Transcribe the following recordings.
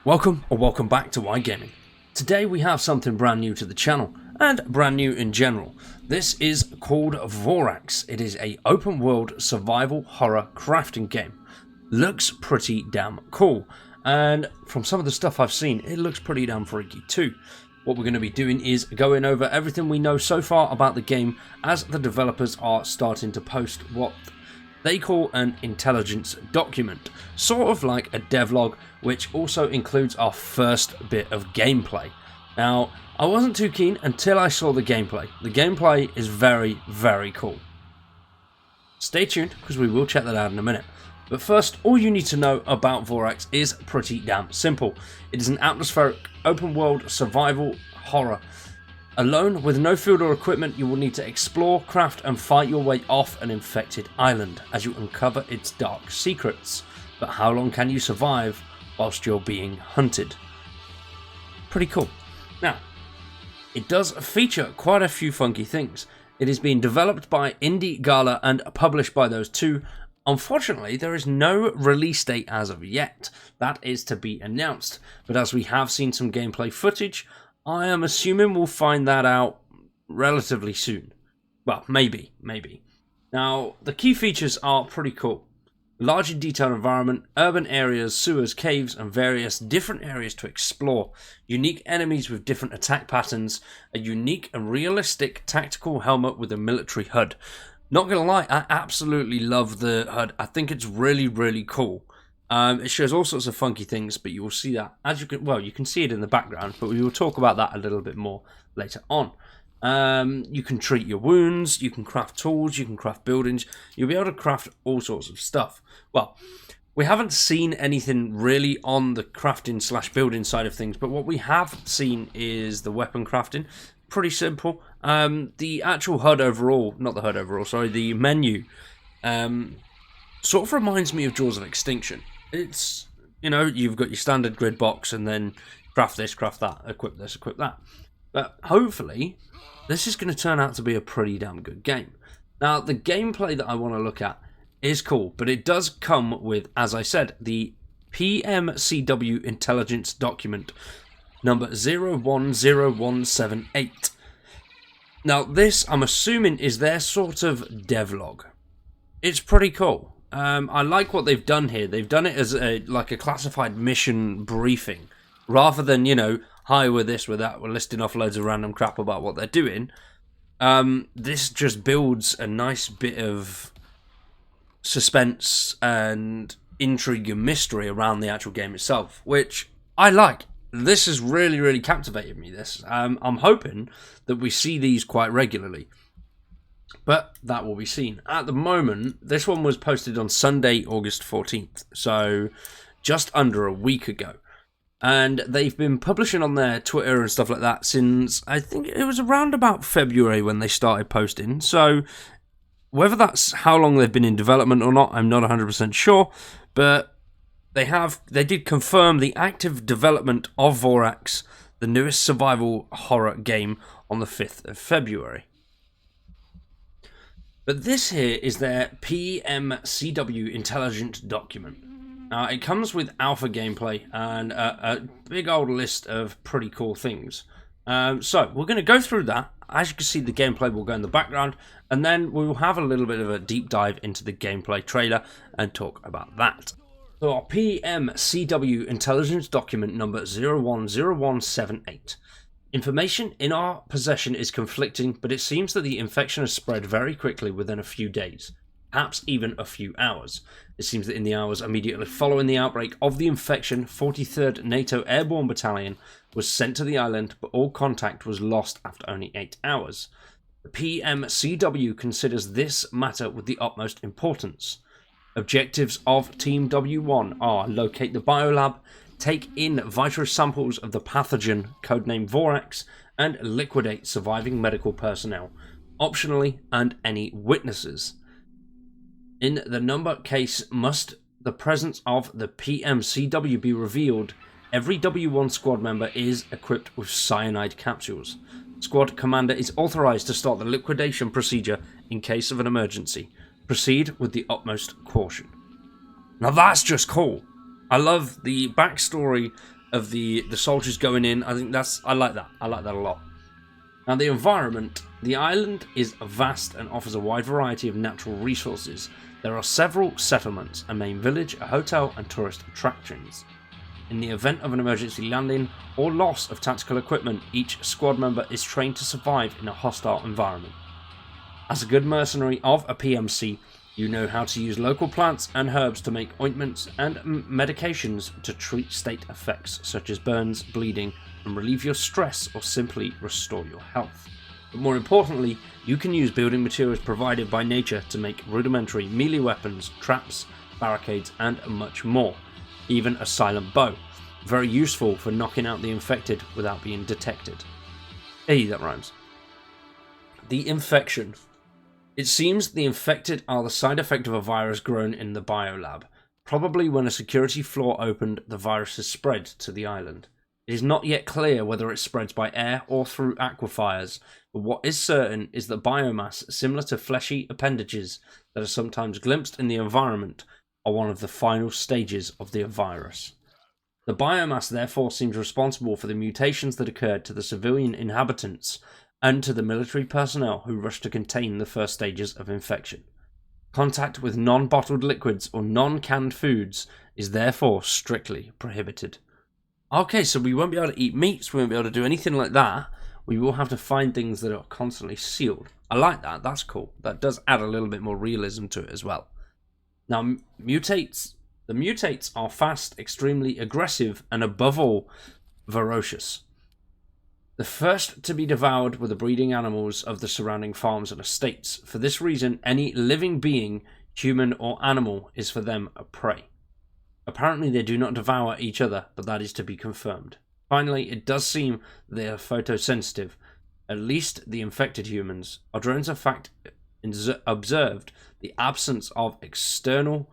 Welcome or welcome back to iGaming. Today we have something brand new to the channel, and brand new in general. This is called Vorax. It is a open world survival horror crafting game. Looks pretty damn cool, and from some of the stuff I've seen, it looks pretty damn freaky too. What we're going to be doing is going over everything we know so far about the game, as the developers are starting to post what they call an intelligence document, sort of like a devlog, which also includes our first bit of gameplay. Now, I wasn't too keen until I saw the gameplay. The gameplay is very, very cool. Stay tuned, because we will check that out in a minute. But first, all you need to know about Vorax is pretty damn simple. It is an atmospheric, open-world survival horror. Alone, with no food or equipment, you will need to explore, craft, and fight your way off an infected island as you uncover its dark secrets. But how long can you survive whilst you're being hunted? Pretty cool. Now, it does feature quite a few funky things. It is being developed by indiegala and published by those two. Unfortunately, there is no release date as of yet. That is to be announced. But as we have seen some gameplay footage, I am assuming we'll find that out relatively soon. Well, maybe. Now, the key features are pretty cool. Large and detailed environment, urban areas, sewers, caves, and various different areas to explore. Unique enemies with different attack patterns. A unique and realistic tactical helmet with a military HUD. Not gonna lie, I absolutely love the HUD. I think it's really, really cool. It shows all sorts of funky things, but you will see that as you can see it in the background, but we will talk about that a little bit more later on. You can treat your wounds, you can craft tools, you can craft buildings, you'll be able to craft all sorts of stuff. Well, we haven't seen anything really on the crafting / building side of things, but what we have seen is the weapon crafting. Pretty simple. The actual HUD overall, the menu, sort of reminds me of Jaws of Extinction. It's, you've got your standard grid box and then craft this, craft that, equip this, equip that. But hopefully, this is going to turn out to be a pretty damn good game. Now, the gameplay that I want to look at is cool, but it does come with, as I said, the PMCW intelligence document number 010178. Now, this, I'm assuming, is their sort of devlog. It's pretty cool. I like what they've done here. They've done it as a classified mission briefing, rather than, hi, we're this, we're that, we're listing off loads of random crap about what they're doing. This just builds a nice bit of suspense and intrigue and mystery around the actual game itself, which I like. This has really, really captivated me, this. I'm hoping that we see these quite regularly. But that will be seen. At the moment, this one was posted on Sunday, August 14th. So just under a week ago. And they've been publishing on their Twitter and stuff like that since, I think it was around about February when they started posting. So whether that's how long they've been in development or not, I'm not 100% sure. But they did confirm the active development of Vorax, the newest survival horror game, on the 5th of February. But this here is their PMCW intelligence document. Now, it comes with alpha gameplay and a big old list of pretty cool things. So, we're going to go through that. As you can see, the gameplay will go in the background, and then we will have a little bit of a deep dive into the gameplay trailer and talk about that. So, our PMCW intelligence document number 010178. Information in our possession is conflicting, but it seems that the infection has spread very quickly within a few days, perhaps even a few hours. It seems that in the hours immediately following the outbreak of the infection, 43rd NATO Airborne Battalion was sent to the island, but all contact was lost after only 8 hours. The PMCW considers this matter with the utmost importance. Objectives of Team W1 are locate the biolab, take in vital samples of the pathogen, codenamed Vorax, and liquidate surviving medical personnel, optionally, and any witnesses. In the number case, must the presence of the PMCW be revealed, every W1 squad member is equipped with cyanide capsules. Squad commander is authorized to start the liquidation procedure in case of an emergency. Proceed with the utmost caution. Now that's just cool. I love the backstory of the soldiers going in. I think I like that. I like that a lot. Now, the environment. The island is vast and offers a wide variety of natural resources. There are several settlements, a main village, a hotel, and tourist attractions. In the event of an emergency landing or loss of tactical equipment, each squad member is trained to survive in a hostile environment. As a good mercenary of a PMC, you know how to use local plants and herbs to make ointments and medications to treat state effects such as burns, bleeding, and relieve your stress or simply restore your health. But more importantly, you can use building materials provided by nature to make rudimentary melee weapons, traps, barricades, and much more. Even a silent bow, very useful for knocking out the infected without being detected. Hey, that rhymes. The infection. It seems the infected are the side effect of a virus grown in the biolab. Probably when a security flaw opened, the virus has spread to the island. It is not yet clear whether it spreads by air or through aquifers, but what is certain is that biomass similar to fleshy appendages that are sometimes glimpsed in the environment are one of the final stages of the virus. The biomass therefore seems responsible for the mutations that occurred to the civilian inhabitants and to the military personnel who rushed to contain the first stages of infection. Contact with non-bottled liquids or non-canned foods is therefore strictly prohibited. Okay, so we won't be able to eat meats, we won't be able to do anything like that. We will have to find things that are constantly sealed. I like that, that's cool. That does add a little bit more realism to it as well. Now, the mutates are fast, extremely aggressive, and above all, ferocious. The first to be devoured were the breeding animals of the surrounding farms and estates. For this reason, any living being, human or animal, is for them a prey. Apparently they do not devour each other, but that is to be confirmed. Finally, it does seem they are photosensitive, at least the infected humans. Our drones have observed the absence of external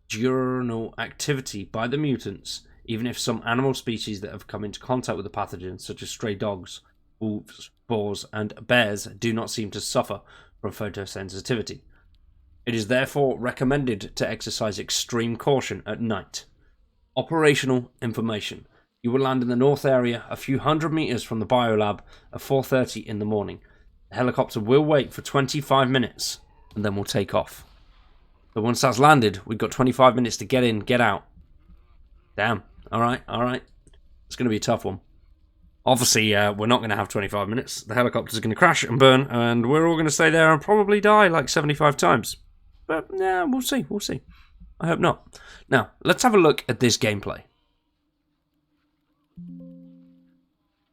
diurnal activity by the mutants, even if some animal species that have come into contact with the pathogen, such as stray dogs, wolves, boars, and bears, do not seem to suffer from photosensitivity. It is therefore recommended to exercise extreme caution at night. Operational information. You will land in the north area, a few hundred meters from the biolab, at 4:30 in the morning. The helicopter will wait for 25 minutes, and then we'll take off. So once that's landed, we've got 25 minutes to get in, get out. Damn. Alright. It's going to be a tough one. Obviously, we're not going to have 25 minutes. The helicopter's going to crash and burn, and we're all going to stay there and probably die like 75 times. But, yeah, we'll see. I hope not. Now, let's have a look at this gameplay.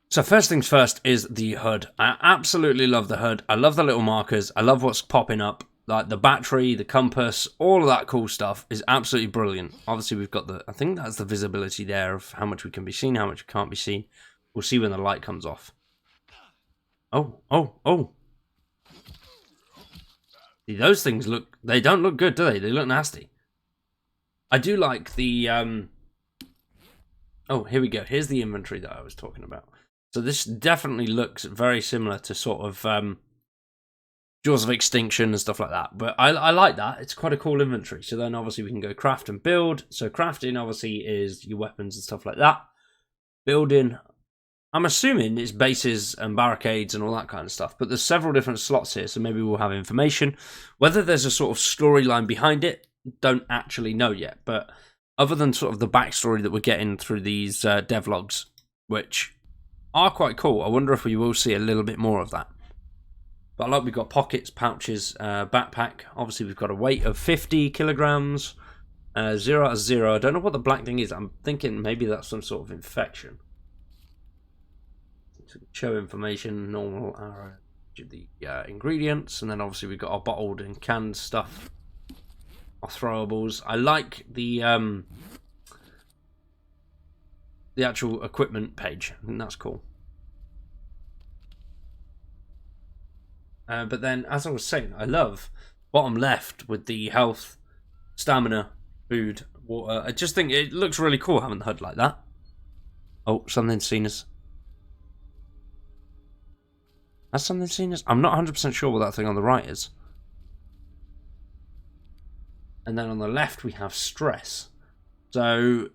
So first things first is the HUD. I absolutely love the HUD. I love the little markers. I love what's popping up. Like the battery, the compass, all of that cool stuff is absolutely brilliant. Obviously, we've got I think that's the visibility there of how much we can be seen, how much we can't be seen. We'll see when the light comes off. Oh. See, those things they don't look good, do they? They look nasty. I do like the, oh, here we go. Here's the inventory that I was talking about. So this definitely looks very similar to sort of Jaws of Extinction and stuff like that. But I like that. It's quite a cool inventory. So then obviously we can go craft and build. So crafting obviously is your weapons and stuff like that. Building, I'm assuming it's bases and barricades and all that kind of stuff. But there's several different slots here. So maybe we'll have information. Whether there's a sort of storyline behind it, don't actually know yet. But other than sort of the backstory that we're getting through these devlogs, which are quite cool. I wonder if we will see a little bit more of that. But like we've got pockets, pouches, backpack. Obviously we've got a weight of 50 kilograms. 0 out of 0. I don't know what the black thing is. I'm thinking maybe that's some sort of infection. So show information, normal arrow, the ingredients. And then obviously we've got our bottled and canned stuff. Our throwables. I like the actual equipment page. I think that's cool. But then, as I was saying, I love bottom left with the health, stamina, food, water. I just think it looks really cool having the HUD like that. Oh, something's seen us. Has something seen us? I'm not 100% sure what that thing on the right is. And then on the left we have stress. So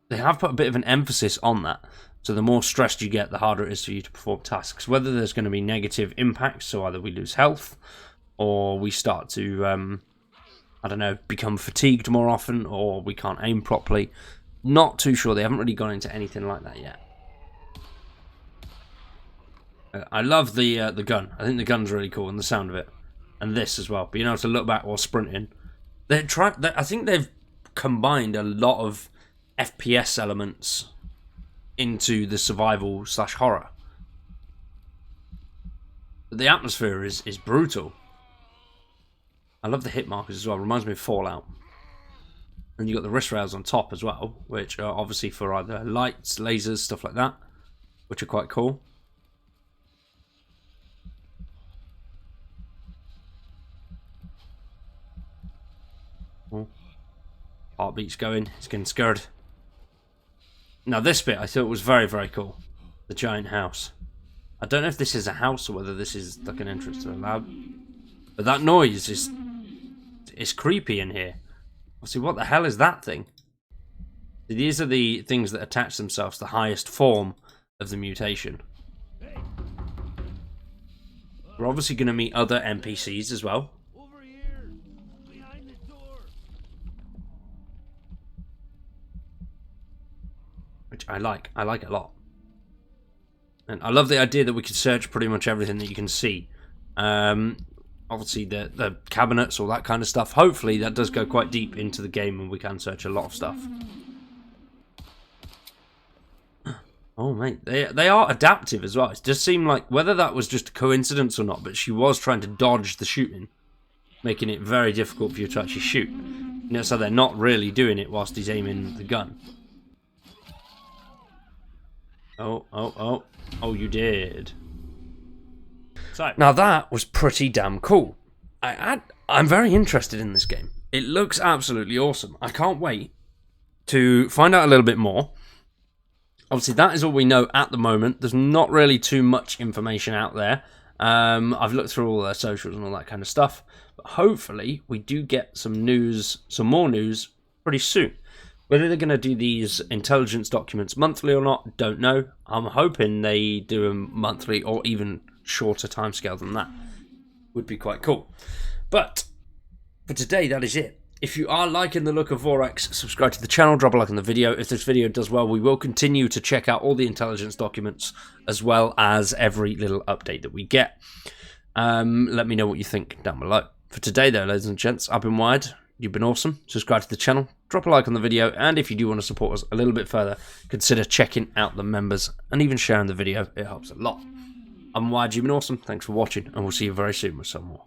they have put a bit of an emphasis on that. So the more stressed you get, the harder it is for you to perform tasks. Whether there's going to be negative impacts, so either we lose health, or we start to, I don't know, become fatigued more often, or we can't aim properly. Not too sure. They haven't really gone into anything like that yet. I love the gun. I think the gun's really cool, and the sound of it, and this as well. Being able to look back while sprinting. I think they've combined a lot of FPS elements into the survival / horror. But the atmosphere is brutal. I love the hit markers as well. Reminds me of Fallout. And you got the wrist rails on top as well, which are obviously for either lights, lasers, stuff like that, which are quite cool. Oh. Heartbeat's going. He's getting scared. Now this bit I thought was very, very cool. The giant house. I don't know if this is a house or whether this is like an entrance to a lab. But that noise is creepy in here. See, what the hell is that thing? These are the things that attach themselves to the highest form of the mutation. We're obviously going to meet other NPCs as well. Over here, behind the door. Which I like a lot. And I love the idea that we can search pretty much everything that you can see. Obviously the cabinets, all that kind of stuff. Hopefully that does go quite deep into the game and we can search a lot of stuff. Oh mate, they are adaptive as well. It does seem like, whether that was just a coincidence or not, but she was trying to dodge the shooting, making it very difficult for you to actually shoot. You know, so they're not really doing it whilst he's aiming the gun. Oh, you did. So, now that was pretty damn cool. I'm very interested in this game. It looks absolutely awesome. I can't wait to find out a little bit more. Obviously, that is all we know at the moment. There's not really too much information out there. I've looked through all their socials and all that kind of stuff. But hopefully, we do get some news, some more news, pretty soon. Whether they're going to do these intelligence documents monthly or not, don't know. I'm hoping they do them monthly or even shorter timescale than that. Would be quite cool. But for today, that is it. If you are liking the look of Vorax, subscribe to the channel, drop a like on the video. If this video does well, we will continue to check out all the intelligence documents as well as every little update that we get. Let me know what you think down below. For today though, ladies and gents, I've been Wired. You've been awesome. Subscribe to the channel, drop a like on the video, and if you do want to support us a little bit further, consider checking out the members and even sharing the video. It helps a lot. I'm Wired. You've been awesome. Thanks for watching, and we'll see you very soon with some more.